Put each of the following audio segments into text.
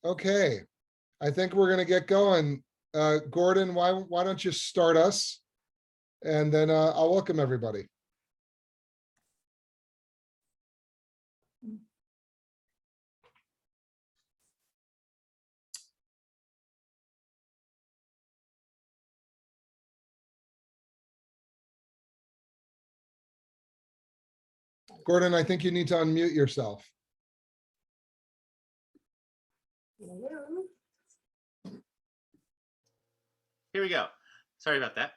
Okay, I think we're gonna get going. Gordon, why don't you start us? And then I'll welcome everybody. Gordon, I think you need to unmute yourself. Here we go. Sorry about that.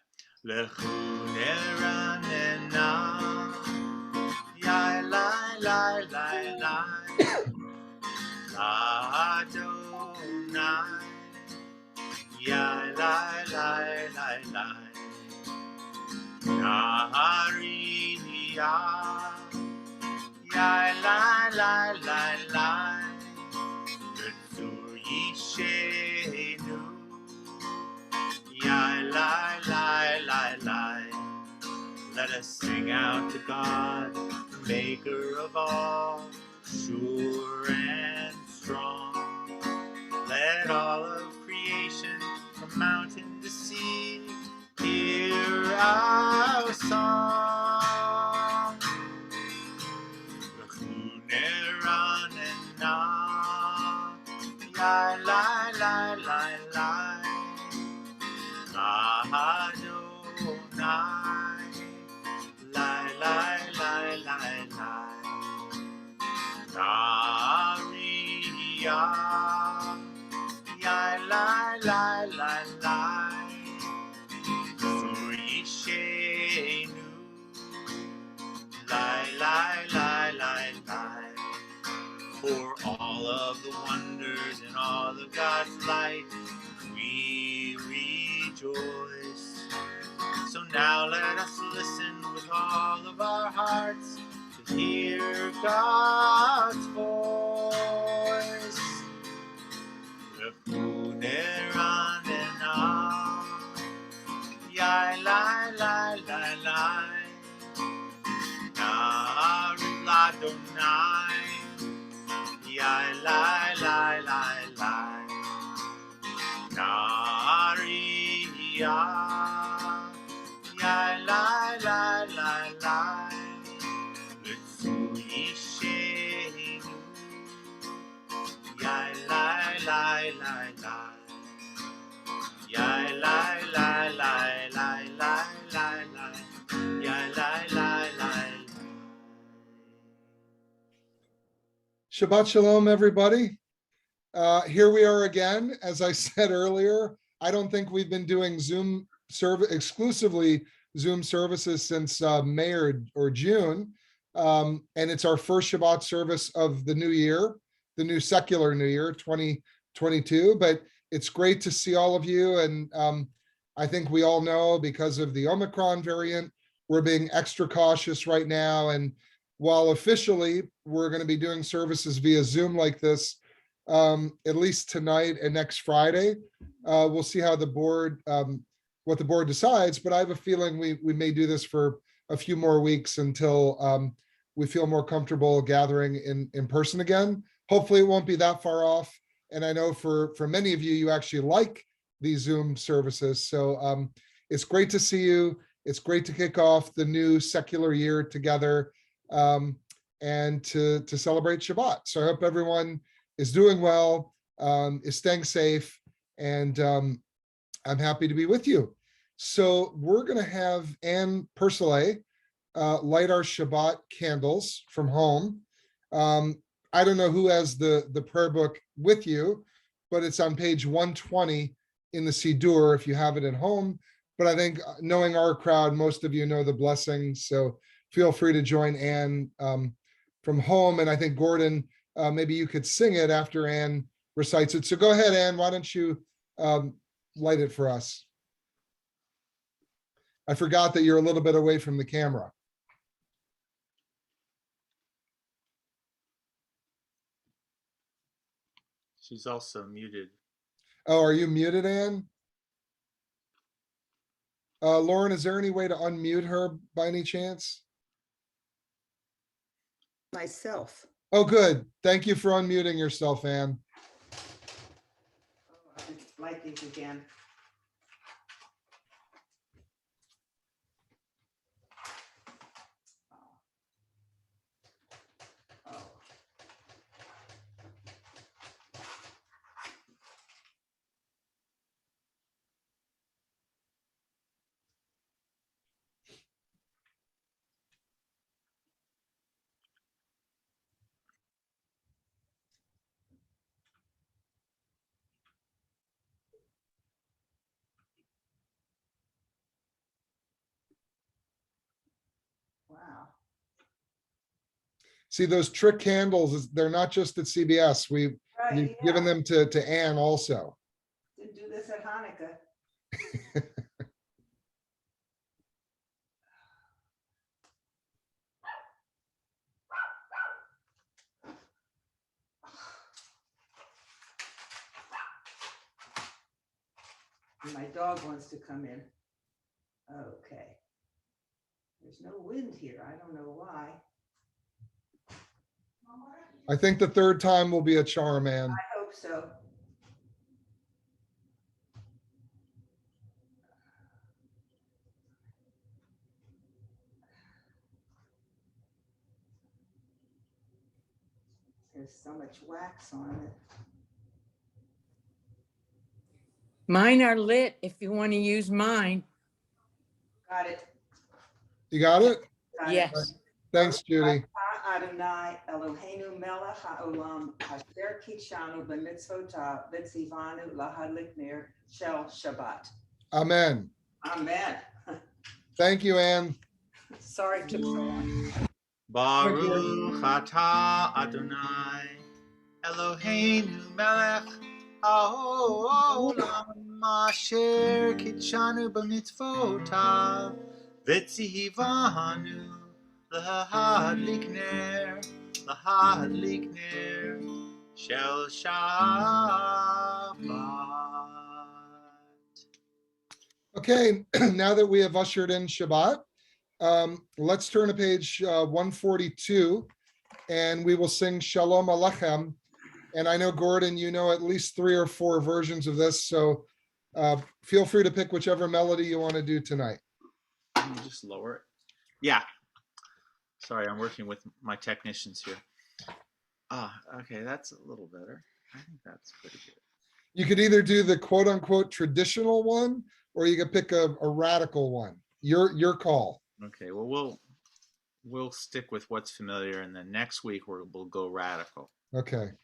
Let us sing out to God, the maker of all, sure and strong. Let all of creation, from mountain to sea, hear our song. For all of the wonders and all of God's light, we rejoice. So now let us listen with all of our hearts to hear God's voice. Shabbat Shalom, everybody. Here we are again. As I said earlier, I don't think we've been doing exclusively Zoom services since May or June. And it's our first Shabbat service of the new year, the new secular new year, 2022. But it's great to see all of you. And I think we all know, because of the Omicron variant, we're being extra cautious right now. And while officially we're going to be doing services via Zoom like this, at least tonight and next Friday, we'll see how the board, what the board decides. But I have a feeling we may do this for a few more weeks until we feel more comfortable gathering in person again. Hopefully it won't be that far off. And I know for many of you, you actually like these Zoom services. So it's great to see you. It's great to kick off the new secular year together and to celebrate Shabbat. So I hope everyone is doing well, is staying safe, and I'm happy to be with you. So we're going to have Ann Persolay light our Shabbat candles from home. I don't know who has the prayer book with you, but it's on page 120 in the Siddur if you have it at home. But I think, knowing our crowd, most of you know the blessings, so feel free to join Ann from home. And I think, Gordon, maybe you could sing it after Ann recites it. So go ahead, Ann, why don't you light it for us? I forgot that you're a little bit away from the camera. She's also muted. Oh, are you muted, Ann? Lauren, is there any way to unmute her by any chance? Myself. Oh, good. Thank you for unmuting yourself, Ann. light these again. Oh. Wow. See, those trick candles, they're not just at CBS. We've Right, given yeah. them to Anne also. Didn't do this at Hanukkah. And my dog wants to come in. Okay. There's no wind here. I don't know why. I think the third time will be a charm, Anne. I hope so. There's so much wax on it. Mine are lit if you want to use mine. Got it. You got it? Got it. Yes. Thanks, Judy. Adonai Eloheinu melech haolam asher kitshanu b'mitzvotav v'tzivanu lahadlik ner shel Shabbat. Amen. Amen. Thank you, Anne. Sorry it took so long. Baruch atah Adonai Eloheinu melech haolam asher kitshanu b'mitzvotav v'tzivanu lahadlik ner shel Shabbat. Okay, now that we have ushered in Shabbat, let's turn to page 142, and we will sing Shalom Alechem. And I know, Gordon, you know at least 3 or 4 versions of this, so feel free to pick whichever melody you want to do tonight. Let me just lower it. Yeah. Sorry, I'm working with my technicians here. Okay, that's a little better. I think that's pretty good. You could either do the quote unquote traditional one, or you could pick a radical one. Your call. Okay, well, we'll stick with what's familiar, and then next week we'll go radical. Okay.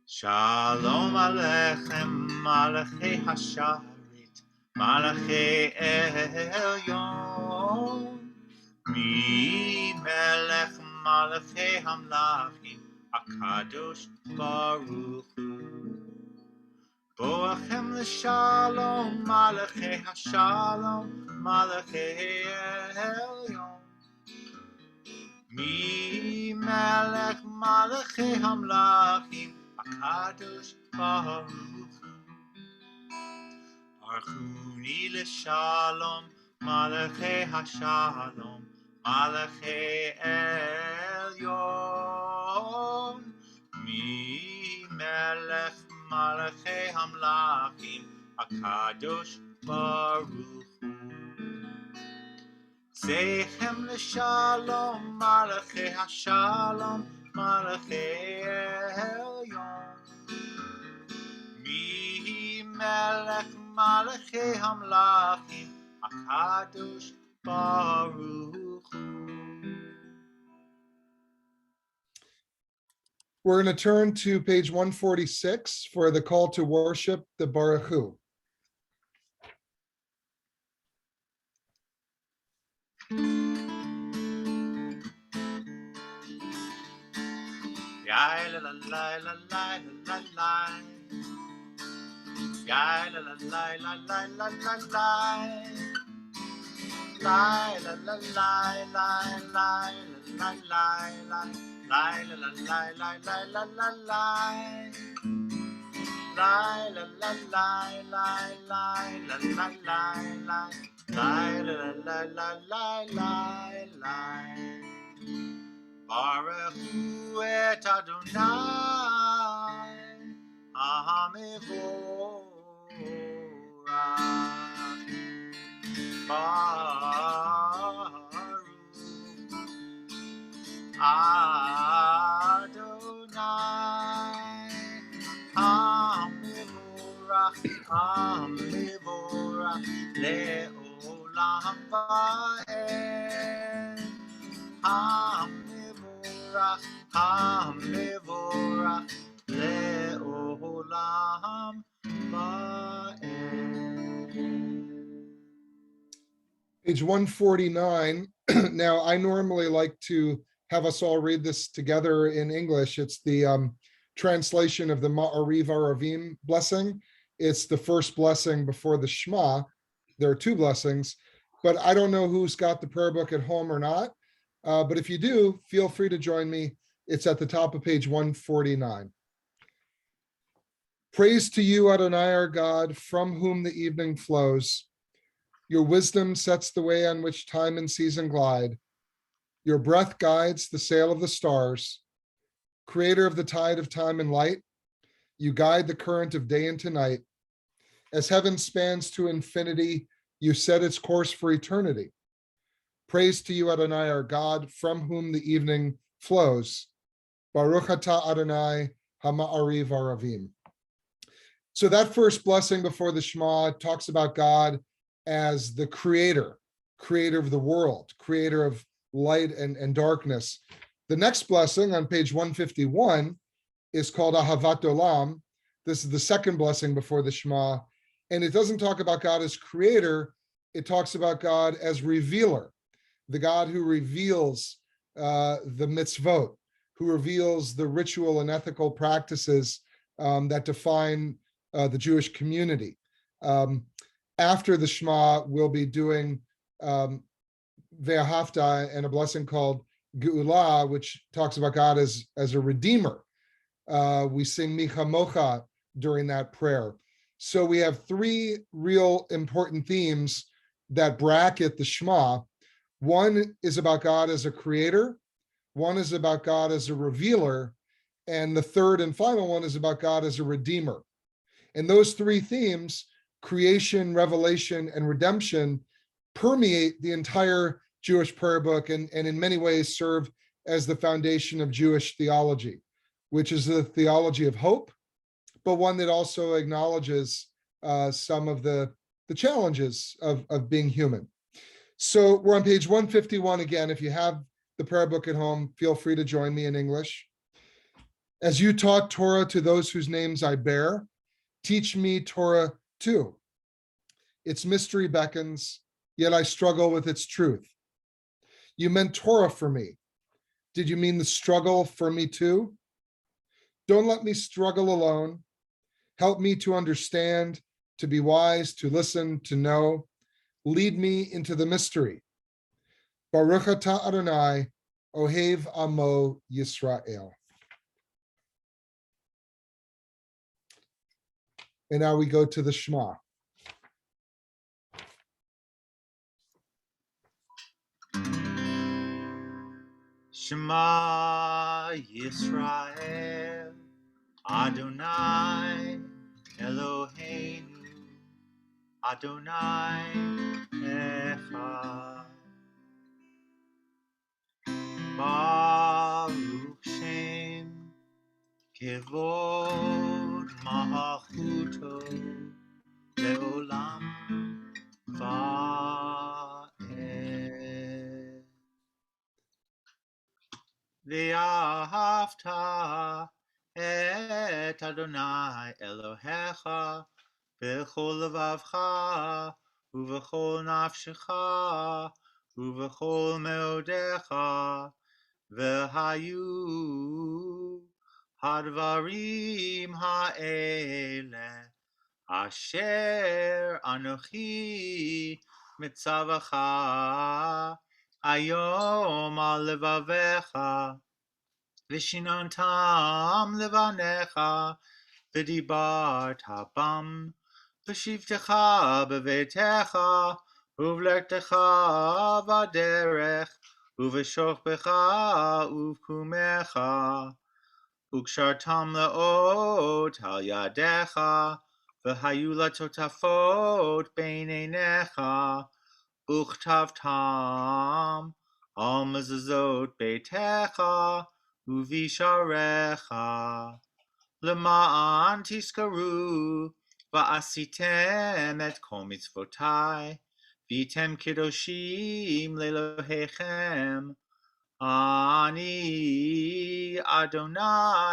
Shalom Alechem, Malachei Hasharit, Malachei Elyon, Mi Melech Malachei Hamlachim, Akadosh Baruch Hu. Boachem l'Shalom, Malachei Hashalom, Malachei Elyon. Mi Melech Malachei Hamlachim, Akadosh Baruch Hu. Archuni l'Shalom, Malachei Hashalom, Malachei Elyon. Mi Melech Malachei Hamlachim, Akadosh Baruch Hu. Seichem l'Shalom, Malachei Hashalom, Malachei Elyon. Mi Melech Malachei Hamlachim, Akadosh Baruch Hu. We're going to turn to page 146 for the call to worship the Baruch Hu. Yai la la la la la la la. Yai la la la la la la la la. Lai la la la la la la la la. Lai la la la la la la la la. Lai la la la la la la la la la. Lai la la la la la la. Baruch Hu et Adonai Baruch Adonai Hamivorach Le'olam Va'ed Hamivorach Le'olam Va'ed. Page 149. Now, I normally like to have us all read this together in English. It's the translation of the Ma'ariv Ravine blessing. It's the first blessing before the Shema. There are two blessings, but I don't know who's got the prayer book at home or not. But if you do, feel free to join me. It's at the top of page 149. Praise to you, Adonai, our God, from whom the evening flows. Your wisdom sets the way on which time and season glide. Your breath guides the sail of the stars. Creator of the tide of time and light, you guide the current of day into night. As heaven spans to infinity, you set its course for eternity. Praise to you, Adonai, our God, from whom the evening flows. Baruch atah Adonai, Hama'ariv Aravim. So that first blessing before the Shema talks about God as the creator of the world, creator of light and darkness. The next blessing on page 151 is called Ahavat Olam. This is the second blessing before the Shema, and it doesn't talk about God as creator, it talks about God as revealer, the God who reveals the mitzvot, who reveals the ritual and ethical practices that define the Jewish community. After the Shema, we'll be doing Ve'ahavta and a blessing called Geula, which talks about God as a redeemer. We sing Micha Mocha during that prayer. So we have three real important themes that bracket the Shema. One is about God as a creator, one is about God as a revealer, and the third and final one is about God as a redeemer. And those three themes, creation, revelation, and redemption, permeate the entire Jewish prayer book and in many ways serve as the foundation of Jewish theology, which is the theology of hope, but one that also acknowledges some of the challenges of being human. So we're on page 151 again. If you have the prayer book at home, feel free to join me in English. As you taught Torah to those whose names I bear, teach me Torah too. Its mystery beckons, yet I struggle with its truth. You meant Torah for me. Did you mean the struggle for me too? Don't let me struggle alone. Help me to understand, to be wise, to listen, to know. Lead me into the mystery. Baruch atah Adonai, Ohev Amo Yisrael. And now we go to the Shema. Shema Yisrael, Adonai Eloheinu, Adonai Echad. Baruch Shem Kevod Malchuto Leolam Va'ed. Ve'ahavta et Adonai Elohecha b'chol levavcha u'v'chol nafshecha u'v'chol meodecha v'hayu hadvarim ha'ele asher anochi mitzavacha ayom al levavecha v'shinontam levanecha v'dibart bam v'shivtecha b'veitecha uv'lechtecha v'derech uv'shochbecha uv'kumecha וקשרתם לאות על ידיך, והיו לטוטפות בין עיניך, וכתבתם על מזוזות ביתך ובשעריך, למען תזכרו ועשיתם את כל מצוותי, והייתם קדושים לאלוהיכם. אני אדוני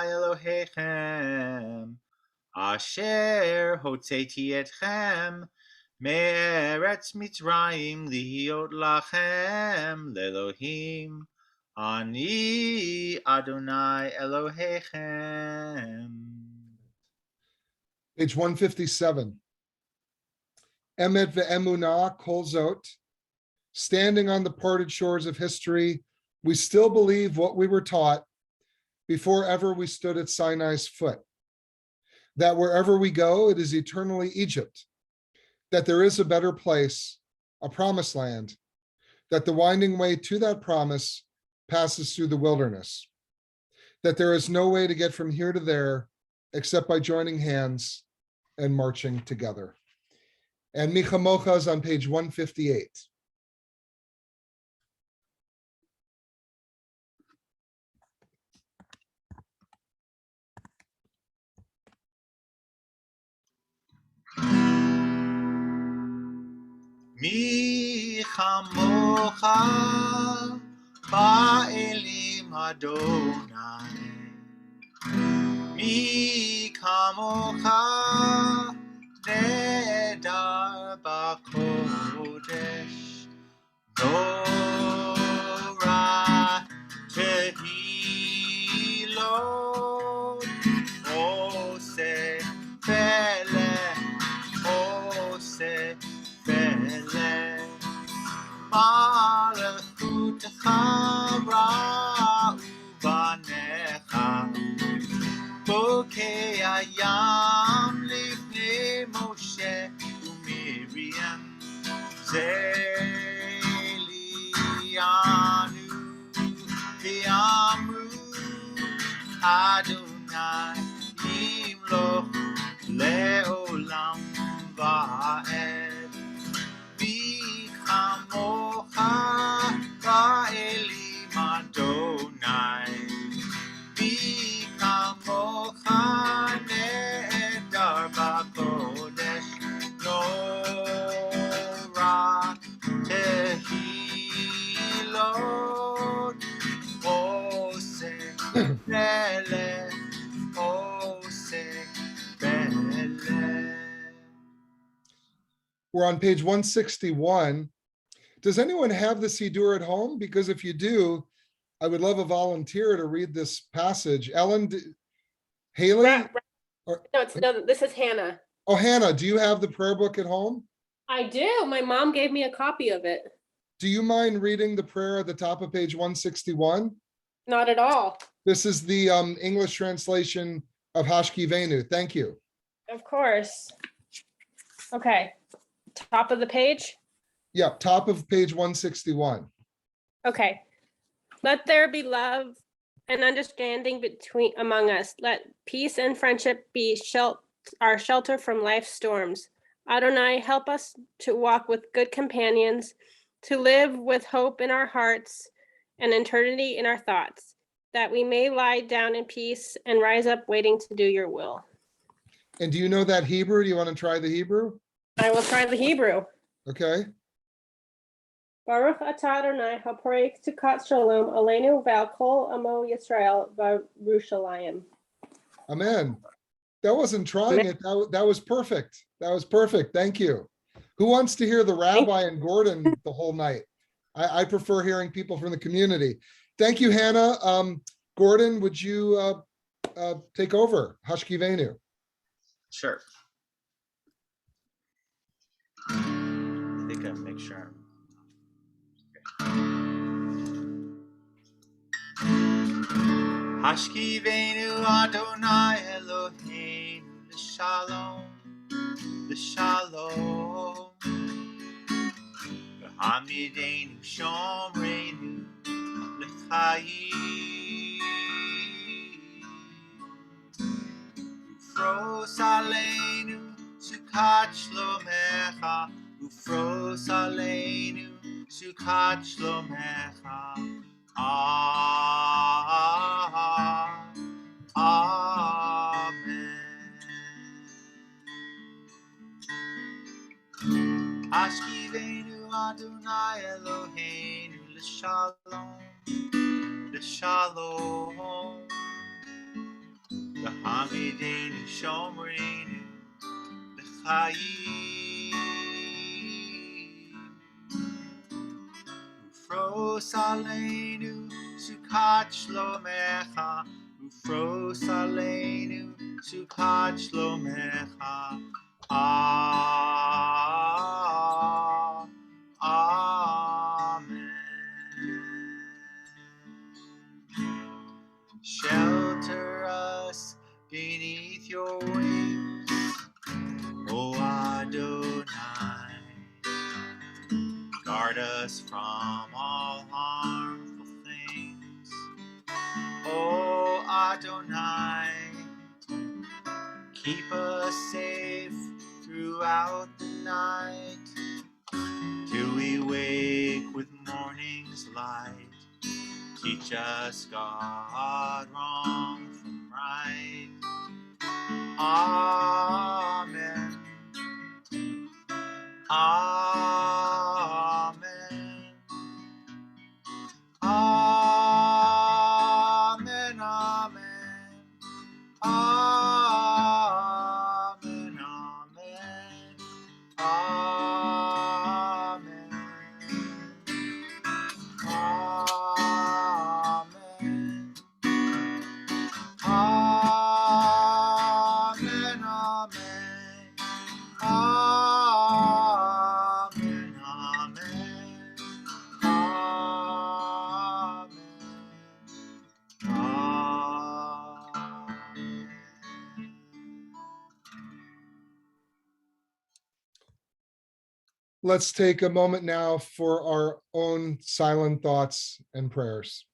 אלוהיכם, אשר הוצאתי אתכם מארץ מצרים להיות לכם לאלוהים. אני אדוני אלוהיכם. Page 157. Emet ve'emunah kol zot. Standing on the parted shores of history, we still believe what we were taught before ever we stood at Sinai's foot. That wherever we go, it is eternally Egypt. That there is a better place, a promised land. That the winding way to that promise passes through the wilderness. That there is no way to get from here to there except by joining hands and marching together. And Micha Mocha is on page 158. מי כמוך באלים אדוני, מי כמוך נהדר בקודש, נורא תהילות, עושה פלא, עושה מלכותך ראו בניך, בוקע ים לפני משה ומרים, זליענו ואמרו אדוני ימלוך לעולם ועד. כמוך באלים אדוני, מי כמוך נהדר בקודש, נורא תהילות, עושה פלא, עושה פלא. We're on page 161. Does anyone have the Siddur at home? Because if you do, I would love a volunteer to read this passage. Ellen, Haley? No, this is Hannah. Oh, Hannah, do you have the prayer book at home? I do. My mom gave me a copy of it. Do you mind reading the prayer at the top of page 161? Not at all. This is the English translation of Hashkivenu. Thank you. Of course. Okay. Top of the page? Yeah, top of page 161. Okay. Let there be love and understanding among us. Let peace and friendship be our shelter from life's storms. Adonai, help us to walk with good companions, to live with hope in our hearts and eternity in our thoughts, that we may lie down in peace and rise up waiting to do your will. And do you know that Hebrew? Do you want to try the Hebrew? I will try the Hebrew. Okay. Baruch atah Adonai haporei sukkot shalom aleinu ve'al kol amo Yisrael v'Yerushalayim. Amen. That wasn't trying it. That was perfect. That was perfect. Thank you. Who wants to hear the rabbi and Gordon the whole night? I prefer hearing people from the community. Thank you, Hannah. Gordon, would you take over? Hashkivenu. Sure. I think I make sure. Hashkivenu Adonai Eloheinu l'shalom, l'shalom. V'hamidenu shomreinu l'chayim. ufros aleinu sukat shlomecha, ufros aleinu sukat shlomecha. Amen. Ashkivenu Adonai Eloheinu l'shalom, l'shalom. L'hamidenu shomrenu l'chaim. Ufros aleinu sukat shlomecha, ufros aleinu sukat shlomecha. Amen. Shelter us beneath your wings, O Adonai. Guard us from all harmful things, O Adonai. Keep us safe throughout the night, till we wake with morning's light. Teach us, God, wrong from right. Amen. Amen. Amen. Amen. Amen. Amen. Amen. Amen. Amen. Amen. Amen. Amen. Let's take a moment now for our own silent thoughts and prayers.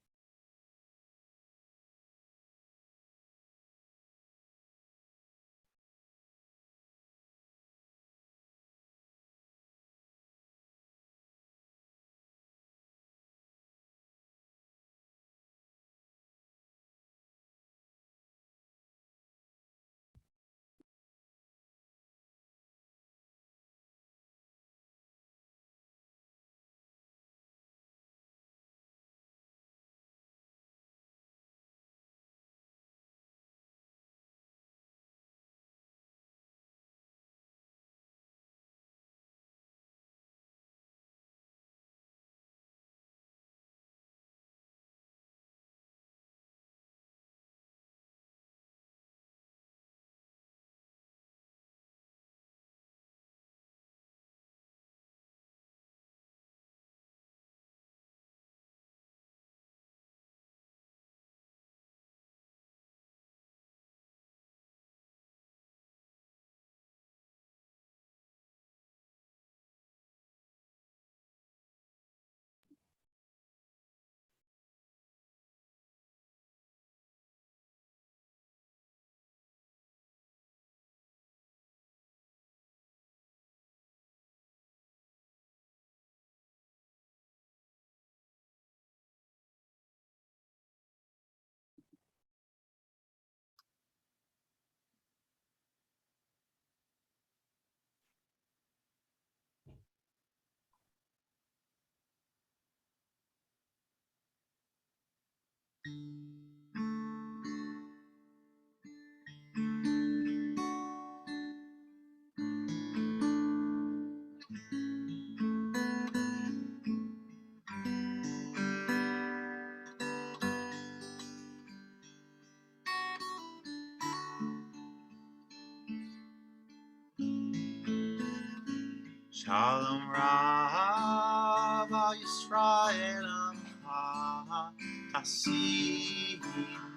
Shalom Rav al Yisrael Amcha Tasim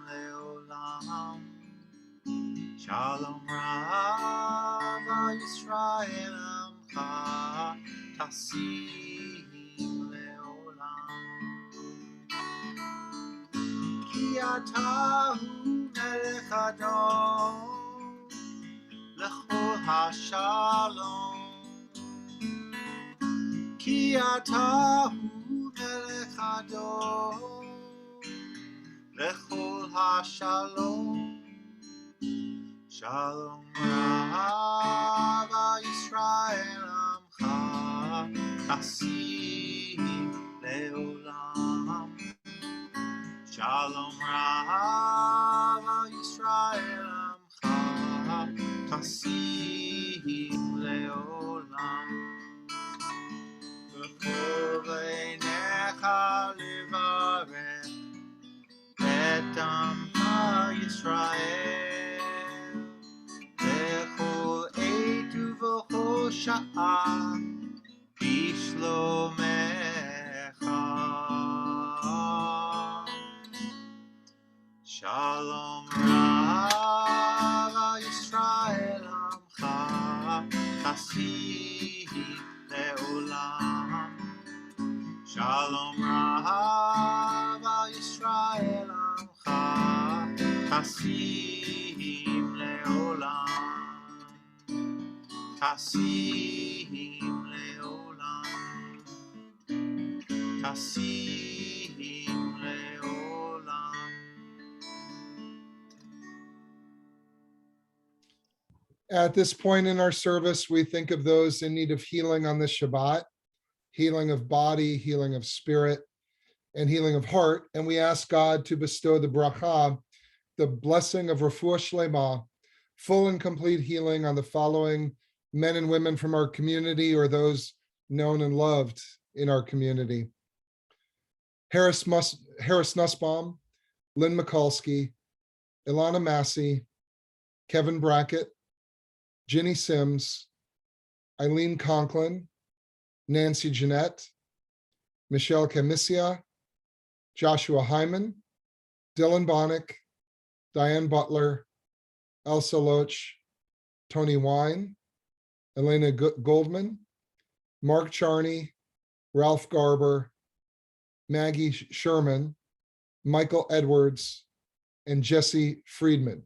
Leolam. Shalom Rav al Yisrael Amcha Tasim Leolam. Ki atahu melech Adon השלום. כי אתה הוא מלך הדור, לכל השלום. שלום רב על ישראל עמך, תשים לעולם. שלום רב על ישראל עמך, תשים לעולם. בכל עיניך לברך את עמך ישראל, בכל עת ובכל שעה בשלומך. שלום רב על ישראל עמך, תשים לעולם. שלום רב על ישראל עמך, תשים לעולם. תשים לעולם. תשים לעולם. At this point in our service, we think of those in need of healing on this Shabbat, healing of body, healing of spirit, and healing of heart. And we ask God to bestow the bracha, the blessing of refuah shlema, full and complete healing on the following men and women from our community or those known and loved in our community. Harris Nussbaum, Lynn Mikulski, Ilana Massey, Kevin Brackett, Ginny Sims, Eileen Conklin, Nancy Jeanette, Michelle Camisia, Joshua Hyman, Dylan Bonnick, Diane Butler, Elsa Loach, Tony Wine, Elena Goldman, Mark Charney, Ralph Garber, Maggie Sherman, Michael Edwards, and Jesse Friedman.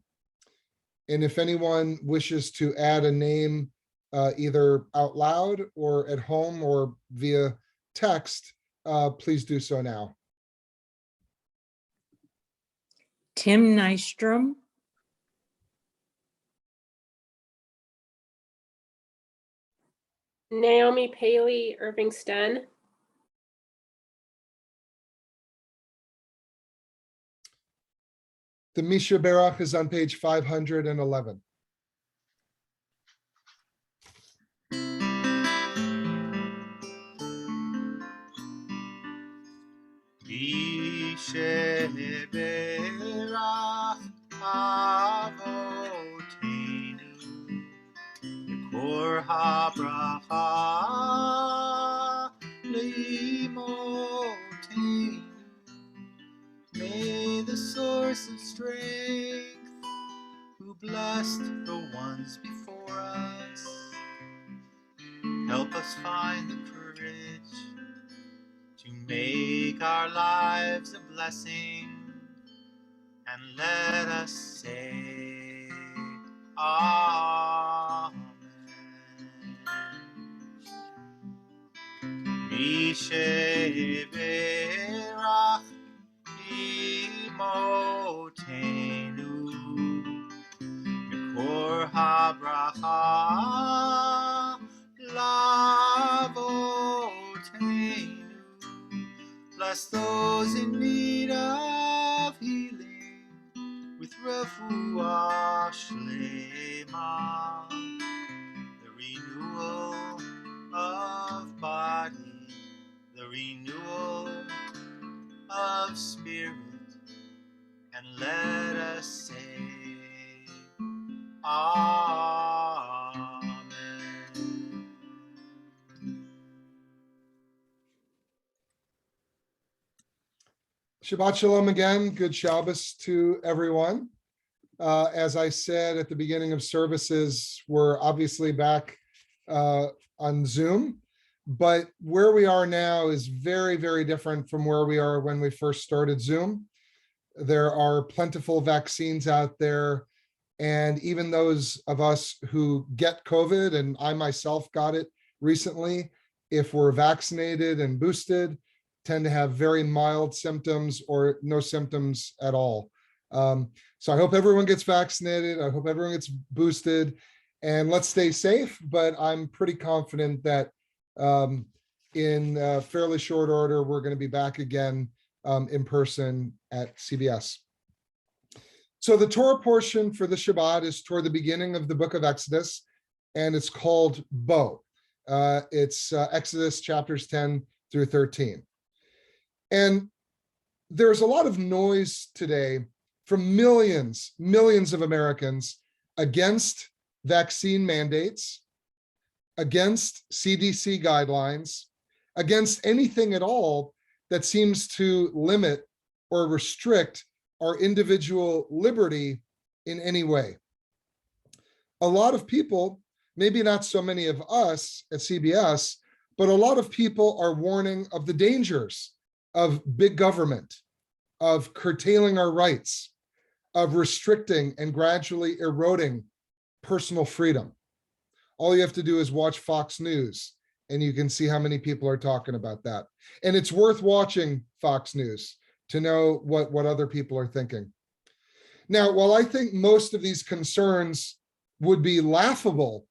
And if anyone wishes to add a name either out loud or at home or via text, please do so now. Tim Nystrom, Naomi Paley Irving Sten, The Misha Berach is on page 511. Misha Berach Avotenu, Mikor HaBracha Leimotenu. May the source of strength, who blessed the ones before us, help us find the courage to make our lives a blessing, and let us say Amen. Mishe Berach Imotenu, Mikor HaBracha Lavotenu. Bless those in need of healing with refuah shlema, the renewal of body, the renewal of spirit, and let us say Amen. Shabbat Shalom again. Good Shabbos to everyone. As I said at the beginning of services, we're obviously back on Zoom, but where we are now is very, very different from where we are when we first started Zoom. There are plentiful vaccines out there. And even those of us who get COVID, and I myself got it recently, if we're vaccinated and boosted, tend to have very mild symptoms or no symptoms at all. So I hope everyone gets vaccinated. I hope everyone gets boosted, and let's stay safe. But I'm pretty confident that in fairly short order, we're going to be back again in person at CBS. So the Torah portion for the Shabbat is toward the beginning of the book of Exodus, and it's called Bo. It's Exodus chapters 10 through 13. And there's a lot of noise today from millions of Americans against vaccine mandates, against CDC guidelines, against anything at all that seems to limit or restrict our individual liberty in any way. A lot of people, maybe not so many of us at CBS, but a lot of people are warning of the dangers of big government, of curtailing our rights, of restricting and gradually eroding personal freedom. All you have to do is watch Fox News, and you can see how many people are talking about that. And it's worth watching Fox News to know what other people are thinking. Now, while I think most of these concerns would be laughable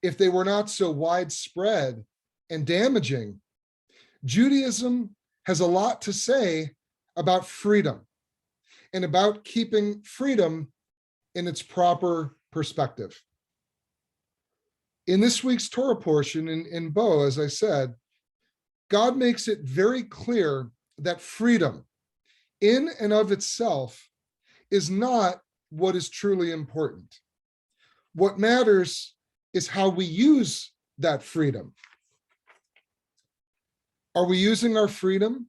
if they were not so widespread and damaging, Judaism has a lot to say about freedom and about keeping freedom in its proper perspective. In this week's Torah portion in Bo, as I said, God makes it very clear that freedom in and of itself is not what is truly important. What matters is how we use that freedom. Are we using our freedom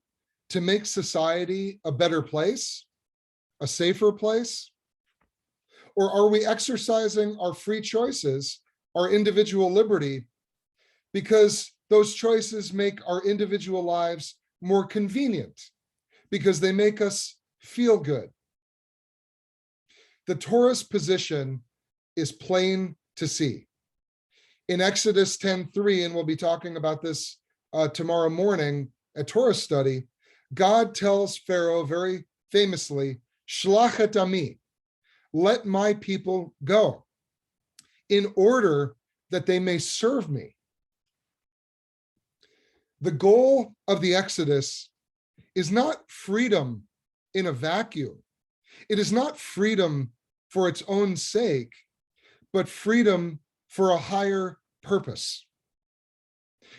to make society a better place, a safer place? Or are we exercising our free choices, our individual liberty, because those choices make our individual lives more convenient, because they make us feel good? The Torah's position is plain to see. In Exodus 10:3, and we'll be talking about this tomorrow morning at Torah study, God tells Pharaoh very famously, "Shlach et ami," let my people go, in order that they may serve me. The goal of the Exodus is not freedom in a vacuum. It is not freedom for its own sake, but freedom for a higher purpose.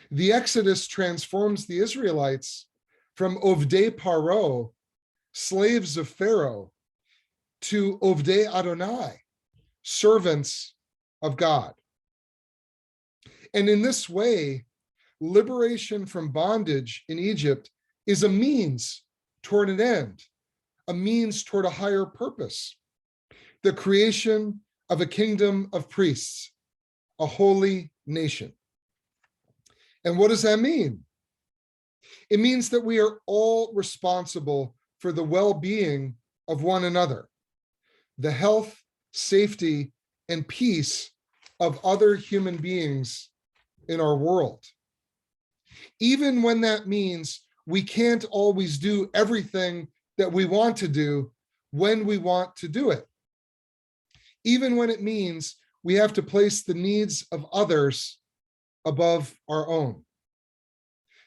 The Exodus transforms the Israelites from Ovdei Paro, slaves of Pharaoh, to Ovdei Adonai, servants of God. And in this way, liberation from bondage in Egypt is a means toward an end, a means toward a higher purpose, the creation of a kingdom of priests, a holy nation. And what does that mean? It means that we are all responsible for the well-being of one another, the health, safety, and peace of other human beings in our world. Even when that means we can't always do everything that we want to do when we want to do it. Even when it means we have to place the needs of others above our own.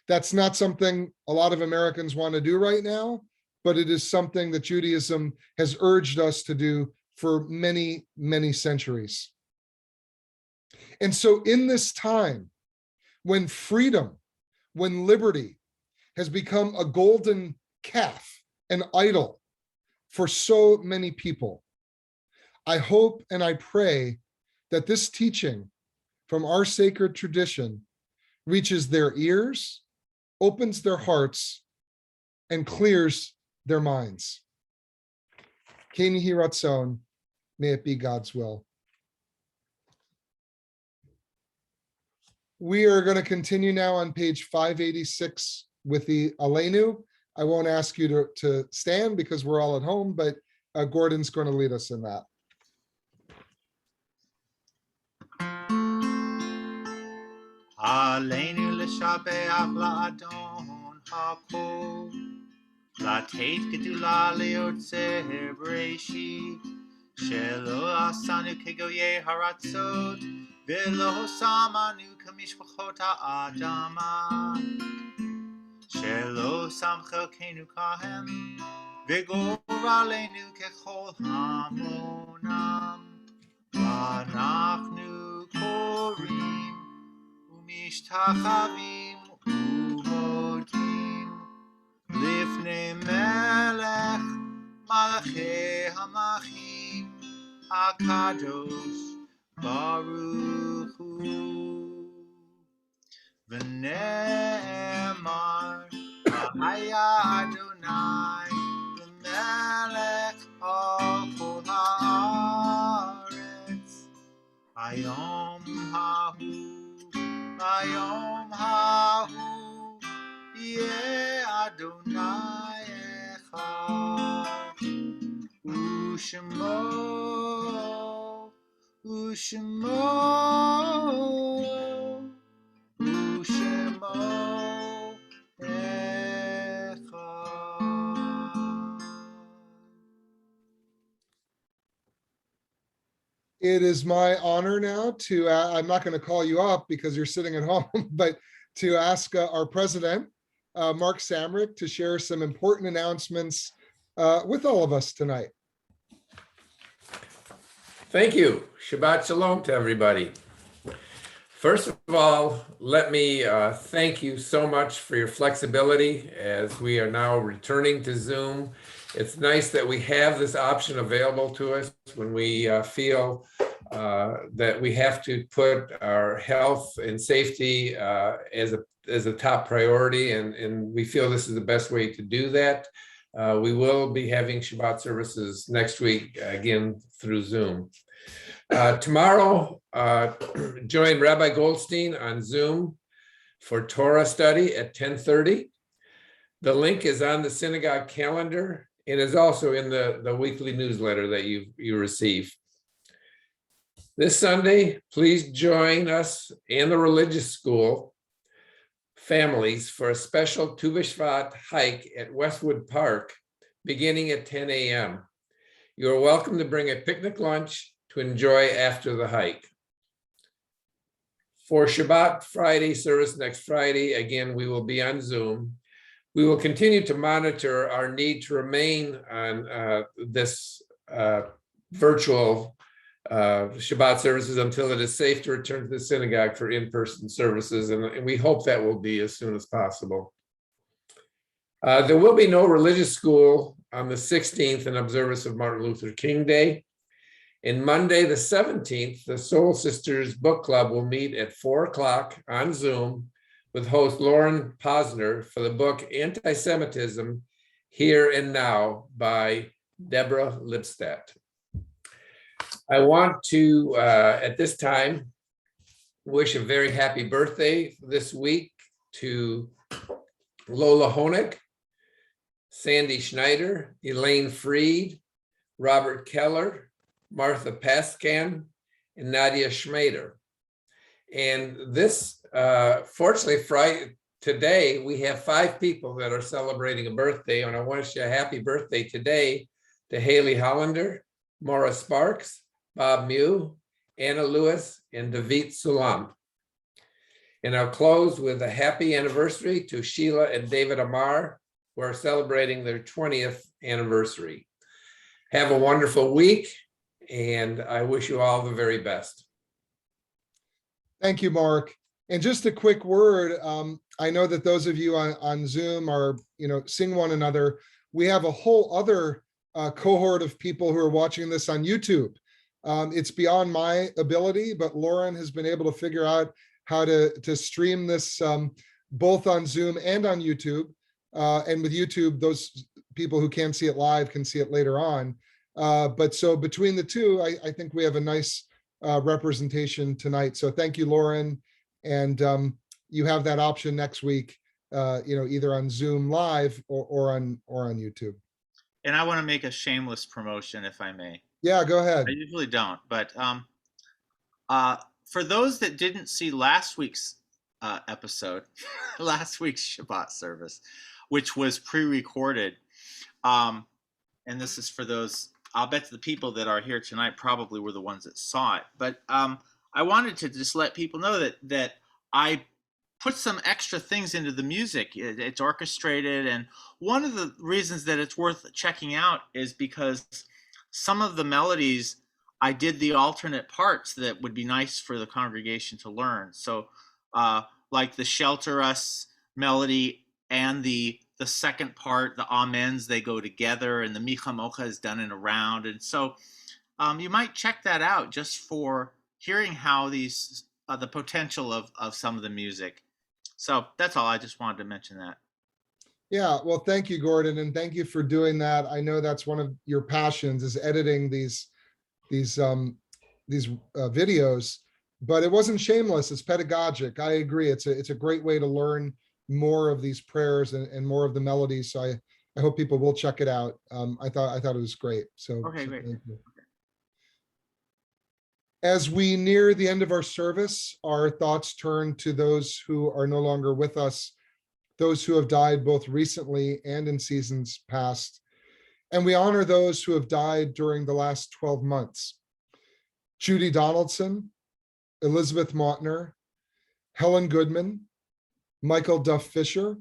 That's not something a lot of Americans want to do right now, but it is something that Judaism has urged us to do for many, many centuries. And so in this time, when freedom, when liberty has become a golden calf, an idol for so many people, I hope and I pray that this teaching from our sacred tradition reaches their ears, opens their hearts, and clears their minds. Ken Yehi Ratzon, may it be God's will. We are going to continue now on page 586 with the Aleinu. I won't ask you to stand because we're all at home, but Gordon's going to lead us in that. Aleinu l'shabeach la'adon ha'kol, la'teit gedula le'otzer b'reishit, shelo asanu kegoyei haratzot, velo samanu kamishpachot ha'adama, shelo samchelkenu kahem, v'goralenu kechol hamonam, v'anachnu korim, umishtachavim umodim, lifnei melech malachei hamachim, hakadosh baruch hu. V'ne'emar v'haya Adonai v'melech al kol haaretz, hayom hahu yeh Adonai echad, u'shemo echad. It is my honor now to, I'm not going to call you up because you're sitting at home, but to ask our president, Mark Samrick, to share some important announcements with all of us tonight. Thank you. Shabbat Shalom to everybody. First of all, let me thank you so much for your flexibility as we are now returning to Zoom. It's nice that we have this option available to us when we feel that we have to put our health and safety as a top priority, and we feel this is the best way to do that. We will be having Shabbat services next week, again, through Zoom. Tomorrow, join Rabbi Goldstein on Zoom for Torah study at 10:30. The link is on the synagogue calendar and is also in the weekly newsletter that you receive. This Sunday, please join us and the religious school families for a special Tu B'Shvat hike at Westwood Park beginning at 10 a.m. You are welcome to bring a picnic lunch to enjoy after the hike. For Shabbat Friday service next Friday, again, we will be on Zoom. We will continue to monitor our need to remain on this virtual Shabbat services until it is safe to return to the synagogue for in-person services, and we hope that will be as soon as possible. There will be no religious school on the 16th in observance of Martin Luther King Day. And Monday, the 17th, the Soul Sisters Book Club will meet at 4 o'clock on Zoom with host Lauren Posner for the book Anti-Semitism, Here and Now by Deborah Lipstadt. I want to, at this time, wish a very happy birthday this week to Lola Honig, Sandy Schneider, Elaine Freed, Robert Keller, Martha Pascan, and Nadia Schmader. And this, fortunately, today we have 5 people that are celebrating a birthday, and I want to wish a happy birthday today to Haley Hollander, Maura Sparks, Bob Mew, Anna Lewis, and David Sulam. And I'll close with a happy anniversary to Sheila and David Amar, who are celebrating their 20th anniversary. Have a wonderful week, and I wish you all the very best. Thank you, Mark. And just a quick word. I know that those of you on Zoom are, seeing one another. We have a whole other cohort of people who are watching this on YouTube. It's beyond my ability, but Lauren has been able to figure out how to stream this both on Zoom and on YouTube. And with YouTube, those people who can't see it live can see it later on. But so between the two, I think we have a nice representation tonight. So thank you, Lauren. And you have that option next week, either on Zoom live or on YouTube. And I want to make a shameless promotion, if I may. Yeah, go ahead. I usually don't, but for those that didn't see last week's episode, last week's Shabbat service, which was pre-recorded. And this is for those, I'll bet the people that are here tonight probably were the ones that saw it. But I wanted to just let people know that I put some extra things into the music. It's orchestrated. And one of the reasons that it's worth checking out is because some of the melodies, I did the alternate parts that would be nice for the congregation to learn. So like the Shelter Us melody and the second part, the Amens, they go together, and the Micha Mocha is done in a round. And so you might check that out just for hearing how these, the potential of some of the music. So that's all. I just wanted to mention that. Yeah, well, thank you, Gordon, and thank you for doing that. I know that's one of your passions, is editing these videos, but it wasn't shameless. It's pedagogic. I agree. It's a great way to learn more of these prayers and more of the melodies. So I hope people will check it out. I thought it was great. So Okay, great. Thank you. As we near the end of our service, our thoughts turn to those who are no longer with us, those who have died both recently and in seasons past. And we honor those who have died during the last 12 months. Judy Donaldson, Elizabeth Mautner, Helen Goodman, Michael Duff Fisher,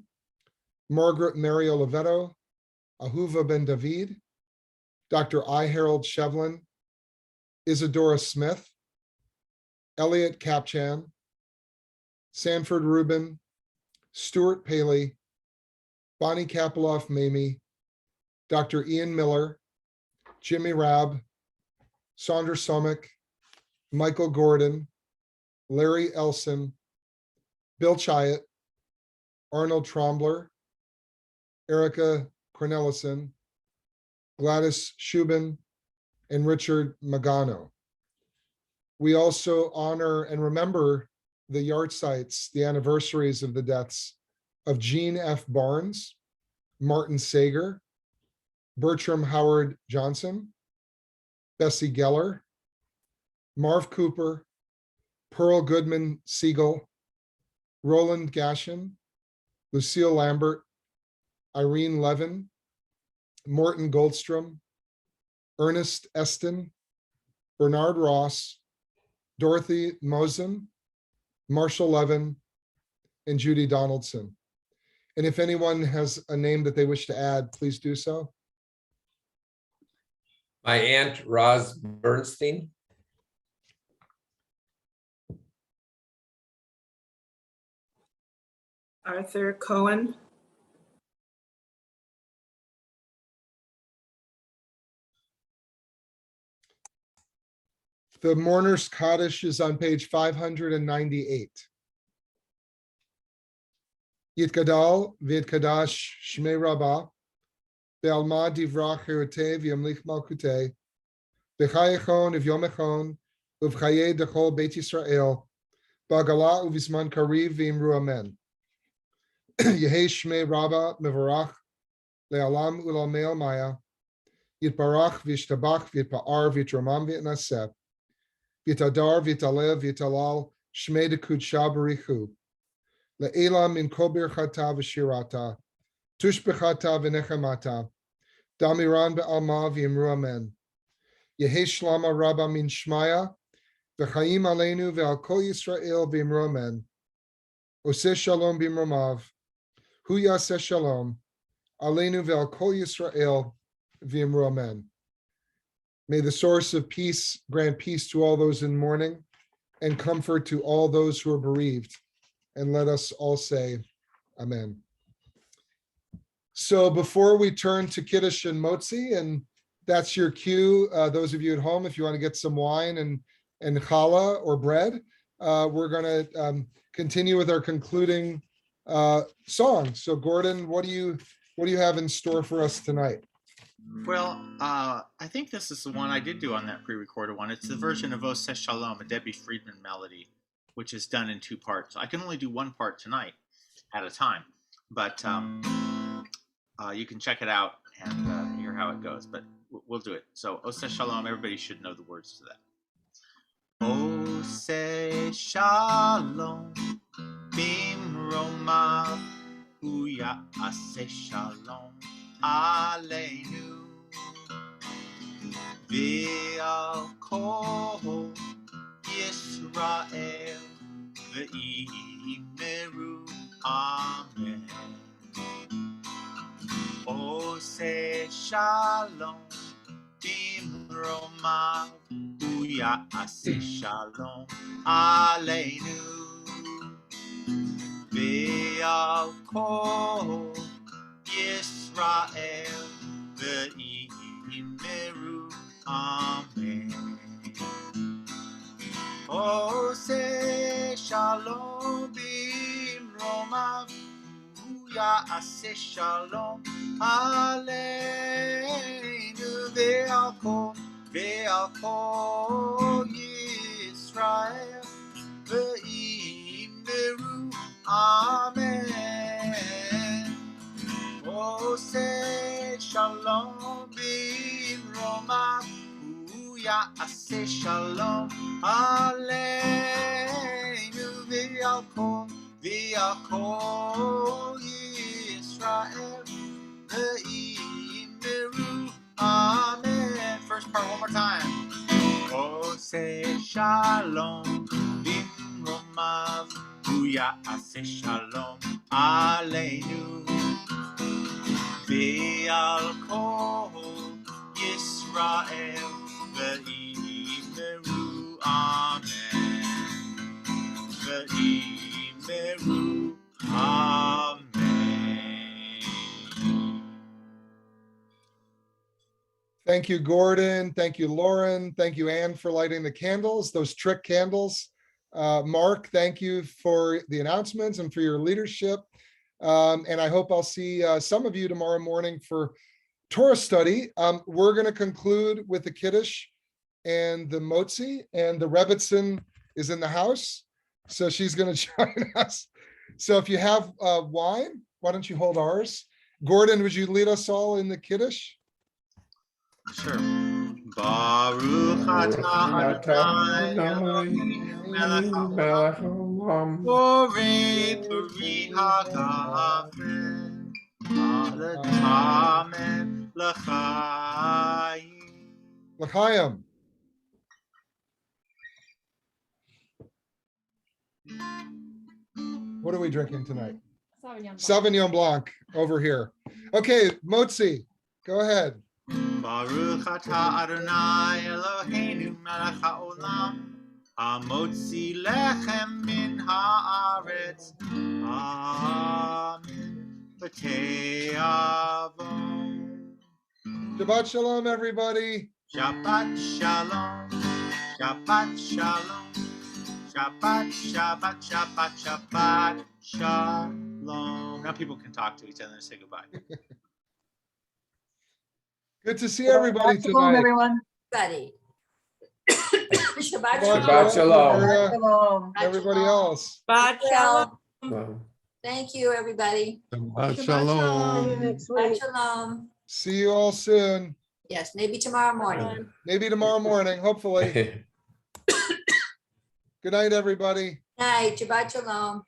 Margaret Mary Oliveto, Ahuva Ben David, Dr. I. Harold Shevlin, Isadora Smith, Elliot Kapchan, Sanford Rubin, Stuart Paley, Bonnie Kapeloff Mamie, Dr. Ian Miller, Jimmy Rabb, Sandra Somick, Michael Gordon, Larry Elson, Bill Chiat, Arnold Trombler, Erica Cornelison, Gladys Shubin, and Richard Magano. We also honor and remember the yahrzeits, the anniversaries of the deaths of Gene F. Barnes, Martin Sager, Bertram Howard Johnson, Bessie Geller, Marv Cooper, Pearl Goodman Siegel, Roland Gashin, Lucille Lambert, Irene Levin, Morton Goldstrom, Ernest Eston, Bernard Ross, Dorothy Mosen, Marshall Levin, and Judy Donaldson. And if anyone has a name that they wish to add, please do so. My aunt, Roz Bernstein. Arthur Cohen. The Mourner's Kaddish is on page 598. Yitgadal v'yitkadash shmei Rabbah be'alma divrach herutei v'yamlich malkutei b'chayechon v'yom echon uv'chayei dechol Beit Yisrael b'agala uv'zman kariv v'imru amen. Yehei shmei Rabbah mevarach le'alam u'lamei maya yitbarach v'yishtabach v'yitpa'ar v'yitramam v'yitnaseh v'yitadar v'yitalev v'yitalal shmei dekudsha b'richu Le'ela min kol birchata v'shirata, tushbechata v'nechemata, damiran be'alma v'imru amen. Yehi shlama rabba min shmaya, v'chaim aleinu ve'al kol Yisrael v'imru amen. Oseh shalom b'imromav, hu yaseh shalom, aleinu ve'al kol Yisrael v'imru amen. May the source of peace grant peace to all those in mourning and comfort to all those who are bereaved. And let us all say, amen. So before we turn to Kiddush and Motzi, and that's your cue, those of you at home, if you want to get some wine and challah or bread, we're going to continue with our concluding song. So Gordon, what do you have in store for us tonight? Well, I think this is the one I did do on that pre-recorded one. It's the version of Oseh Shalom, a Debbie Friedman melody, which is done in two parts. I can only do one part tonight at a time, but you can check it out and hear how it goes, but we'll do it. So Oseh Shalom, everybody should know the words to that. Oseh Shalom, במרומיו הוא יעשה שלום עלינו ועל כל ישראל ואמרו אמן. עושה שלום במרומיו הוא יעשה שלום עלינו ועל כל ישראל ואמרו אמן. עושה שלום במרומיו הוא יעשה שלום עלינו ועל כל ישראל ואמרו אמן. עושה שלום במרומיו הוא יעשה שלום עלינו ועל כל ישראל ואמרו amen. First part one more time. עושה שלום במרומיו הוא יעשה שלום עלינו ועל כל ישראל ואמרו אמן ואמרו amen. Thank you, Gordon. Thank you, Lauren. Thank you, Anne, for lighting the candles, those trick candles. Mark, thank you for the announcements and for your leadership. And I hope I'll see some of you tomorrow morning for Torah study. We're going to conclude with the Kiddush and the Motzi, and the Rebbitzin is in the house, so she's going to join us. So if you have wine, why don't you hold ours? Gordon, would you lead us all in the Kiddush? Sure. Baruch atah Adonai Eloheinu melech haolam borei peri hagafen ha'letamen l'chaim. L'chaim. What are we drinking tonight? Sauvignon Blanc over here. Okay, Motzi, go ahead. Baruch atah Adonai Eloheinu melech haolam hamotzi lechem min haaretz. Amen. V'te'avon. Shabbat shalom, everybody. Shabbat shalom. Shabbat shalom. Shabbat, Shabbat, Shabbat, Shabbat, shalom. Now people can talk to each other and say goodbye. Good to see everybody Shalom, tonight. everyone. Shabbat Shabbat shalom. Maria, shalom. everybody else. Shabbat shalom. Wow. Thank you, everybody. Shabbat shalom. Shabbat shalom. See you all soon. Yes, maybe tomorrow morning. Maybe tomorrow morning, hopefully. Good night, everybody. Night. Shabbat shalom.